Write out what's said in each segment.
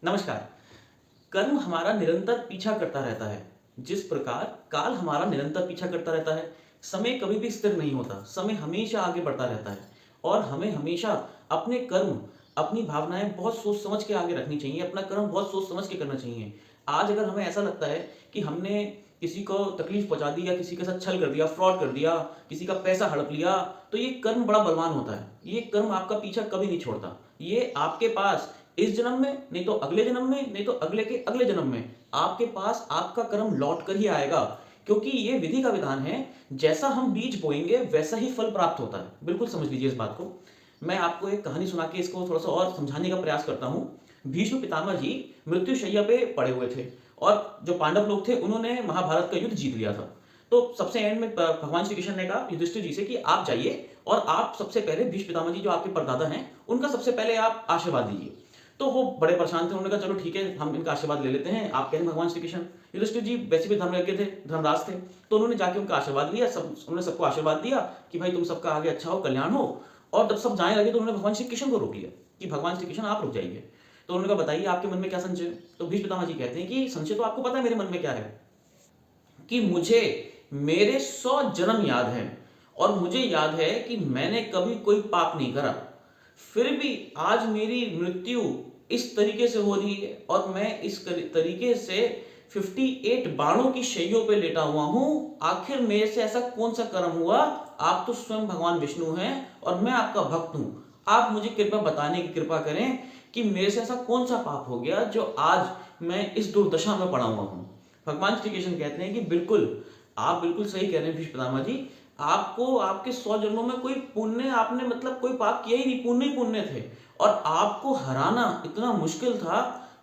नमस्कार। कर्म हमारा निरंतर पीछा करता रहता है। जिस प्रकार काल हमारा निरंतर पीछा करता रहता है। समय कभी भी स्थिर नहीं होता, समय हमेशा आगे बढ़ता रहता है और हमें हमेशा अपने कर्म, अपनी भावनाएं बहुत सोच समझ के आगे रखनी चाहिए, अपना कर्म बहुत सोच समझ के करना चाहिए। आज अगर हमें ऐसा लगता है कि हमने किसी को तकलीफ पहुंचा दी या किसी के साथ छल कर दिया, फ्रॉड कर दिया, किसी का पैसा हड़प लिया, तो ये कर्म बड़ा बलवान होता है। ये कर्म आपका पीछा कभी नहीं छोड़ता। ये आपके पास इस जन्म में, नहीं तो अगले जन्म में, नहीं तो अगले के अगले जन्म में आपके पास आपका कर्म लौट कर ही आएगा। क्योंकि ये विधि का विधान है, जैसा हम बीज बोएंगे वैसा ही फल प्राप्त होता है। बिल्कुल समझ लीजिए इस बात को। मैं आपको एक कहानी सुना के इसको थोड़ा सा और समझाने का प्रयास करता हूं। भीष्म पितामह जी मृत्यु शैया पे पड़े हुए थे और जो पांडव लोग थे उन्होंने महाभारत का युद्ध जीत लिया था। तो सबसे एंड में भगवान श्री कृष्ण ने कहा युधिष्ठिर जी से कि आप जाइए और आप सबसे पहले भीष्म पितामह जी जो आपके परदादा हैं उनका सबसे पहले आप आशीर्वाद दीजिए। तो वो बड़े परेशान थे। उन्होंने कहा चलो ठीक है, हम इनका आशीर्वाद ले लेते हैं। आप कहें भगवान श्री कृष्ण। युधिष्ठिर जी वैसे भी धर्मज्ञ थे, धर्मराज थे, तो उन्होंने जाके उनका आशीर्वाद लिया। उन्होंने सबको आशीर्वाद दिया कि भाई तुम सबका आगे अच्छा हो, कल्याण हो। और जब सब जाने लगे तो उन्होंने भगवान श्री कृष्ण को रोक लिया कि भगवान श्री कृष्ण आप रुक जाइए। तो उन्होंने कहा बताइए आपके मन में क्या संशय है। तो भीष्म पितामह जी कहते हैं कि संशय तो आपको पता है मेरे मन में क्या है, कि मुझे मेरे 100 जन्म याद हैं और मुझे याद है कि मैंने कभी कोई पाप नहीं करा। फिर भी आज मेरी मृत्यु इस तरीके से हो रही है और मैं इस तरीके से 58 बाणों की शैयों पे लेटा हुआ हूं। आखिर मेरे से ऐसा कौन सा कर्म हुआ। आप तो स्वयं भगवान विष्णु हैं और मैं आपका भक्त हूं। आप मुझे कृपा बताने की कृपा करें कि मेरे से ऐसा कौन सा पाप हो गया जो आज मैं इस दुर्दशा में पड़ा हुआ हूं। भगवान श्री कृष्ण कहते हैं कि बिल्कुल, आप बिल्कुल सही कह रहे हैं भीष्म पितामह जी। आपको आपके 100 जन्मों में कोई पुण्य, आपने मतलब कोई पाप किया ही नहीं, पुण्य ही पुण्य थे। और आपको हराना इतना मुश्किल था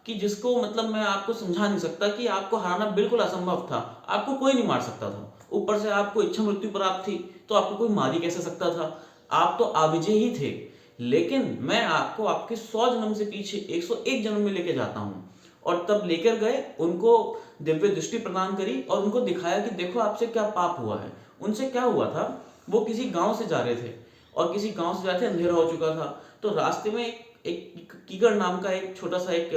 कि जिसको मतलब मैं आपको समझा नहीं सकता, कि आपको हराना बिल्कुल असंभव था। आपको कोई नहीं मार सकता था। ऊपर से आपको इच्छा मृत्यु प्राप्त थी, तो आपको कोई मार ही कैसे सकता था। आप तो अविजय ही थे। लेकिन मैं आपको आपके 100 जन्म से पीछे 101 जन्म में लेके जाता हूं। और तब लेकर गए, उनको दिव्य दृष्टि प्रदान करी और उनको दिखाया कि देखो आपसे क्या पाप हुआ है। उनसे क्या हुआ था, वो किसी गांव से जा रहे थे और किसी गांव से जा रहे थे, अंधेरा हो चुका था। तो रास्ते में एक कीकड़ नाम का एक छोटा सा एक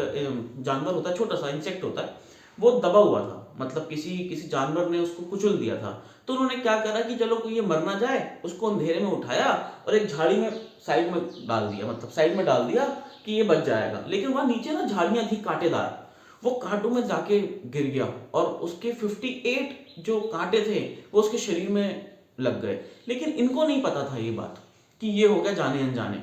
जानवर होता है, छोटा सा इंसेक्ट होता है, वो दबा हुआ था। मतलब किसी किसी जानवर ने उसको कुचल दिया था। तो उन्होंने क्या करा कि चलो कोई ये मर ना जाए, उसको अंधेरे में उठाया और एक झाड़ी में साइड में डाल दिया, मतलब साइड में डाल दिया कि ये बच जाएगा। लेकिन वहां नीचे ना झाड़ियां थी कांटेदार, वो कांटों में जाके गिर गया और उसके 58 जो कांटे थे वो उसके शरीर में लग गए। लेकिन इनको नहीं पता था ये बात कि ये हो गया जाने अनजाने।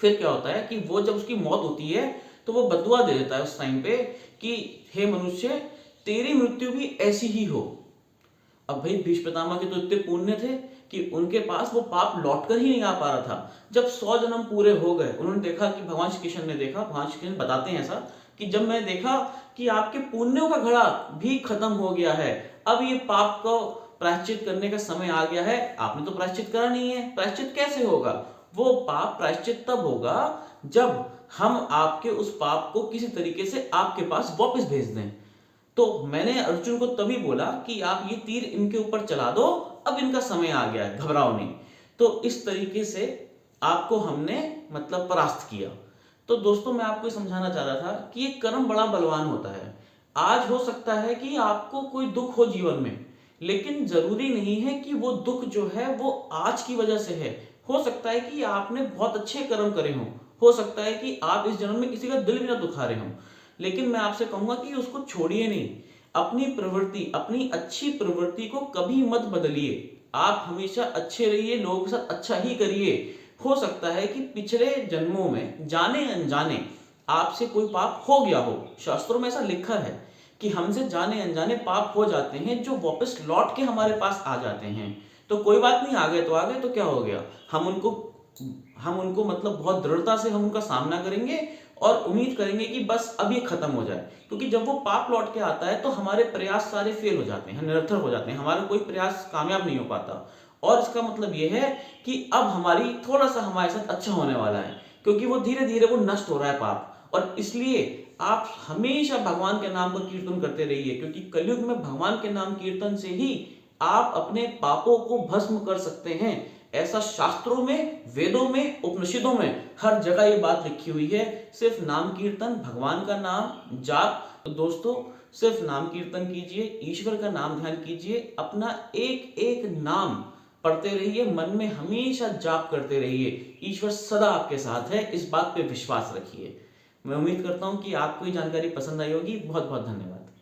फिर क्या होता है कि वो जब उसकी मौत होती है तो वो बदुआ दे देता है उस टाइम पे कि हे मनुष्य, तेरी मृत्यु भी ऐसी ही हो। अब भाई भीष्म पितामह के तो इतने पुण्य थे कि उनके पास वो पाप लौट कर ही नहीं आ पा रहा था। जब 100 जन्म पूरे हो गए, उन्होंने देखा कि भगवान श्री कृष्ण ने देखा, भगवान श्री कृष्ण बताते हैं ऐसा कि जब मैं देखा कि आपके पुण्यों का घड़ा भी खत्म हो गया है, अब ये पाप को प्रायश्चित करने का समय आ गया है। आपने तो प्रायश्चित करा नहीं है, प्रायश्चित कैसे होगा। वो पाप प्रायश्चित तब होगा जब हम आपके उस पाप को किसी तरीके से आपके पास वापस भेज दें। तो मैंने अर्जुन को तभी बोला कि आप ये तीर इनके ऊपर चला दो, अब इनका समय आ गया है, घबराओ नहीं। तो इस तरीके से आपको हमने मतलब परास्त किया। तो दोस्तों मैं आपको समझाना चाह रहा था कि ये कर्म बड़ा बलवान होता है। आज हो सकता है कि आपको कोई दुख हो जीवन में, लेकिन जरूरी नहीं है कि वो दुख जो है वो आज की वजह से है। हो सकता है कि आपने बहुत अच्छे कर्म करे हों, हो सकता है कि आप इस जन्म में किसी का दिल भी ना दुखा रहे हों। लेकिन मैं आपसे कहूंगा कि उसको छोड़िए नहीं। अपनी प्रवृत्ति, अपनी अच्छी प्रवृत्ति को कभी मत बदलिए। आप हमेशा अच्छे रहिए, लोगों के साथ अच्छा ही करिए। हो सकता है कि पिछले जन्मों में जाने अनजाने आपसे कोई पाप हो गया हो। शास्त्रों में ऐसा लिखा है कि हमसे जाने अनजाने पाप हो जाते हैं जो वापस लौट के हमारे पास आ जाते हैं। तो कोई बात नहीं, आ गए तो आ गए, तो क्या हो गया। हम उनको मतलब बहुत दृढ़ता से हम उनका सामना करेंगे और उम्मीद करेंगे कि बस अब ये खत्म हो जाए। क्योंकि जब वो पाप लौट के आता है तो हमारे प्रयास सारे फेल हो जाते हैं, निरर्थक हो जाते हैं, हमारा कोई प्रयास कामयाब नहीं हो पाता। और इसका मतलब ये है कि अब हमारी थोड़ा सा हमारे साथ अच्छा होने वाला है, क्योंकि वो धीरे धीरे वो नष्ट हो रहा है पाप। और इसलिए आप हमेशा भगवान के नाम का कीर्तन करते रहिए, क्योंकि कलयुग में भगवान के नाम कीर्तन से ही आप अपने पापों को भस्म कर सकते हैं। ऐसा शास्त्रों में, वेदों में, उपनिषदों में हर जगह ये बात लिखी हुई है। सिर्फ नाम कीर्तन, भगवान का नाम जाप। तो दोस्तों, सिर्फ नाम कीर्तन कीजिए, ईश्वर का नाम ध्यान कीजिए, अपना एक एक नाम पढ़ते रहिए, मन में हमेशा जाप करते रहिए। ईश्वर सदा आपके साथ है, इस बात पे विश्वास रखिए। मैं उम्मीद करता हूं कि आपको ये जानकारी पसंद आई होगी। बहुत बहुत धन्यवाद।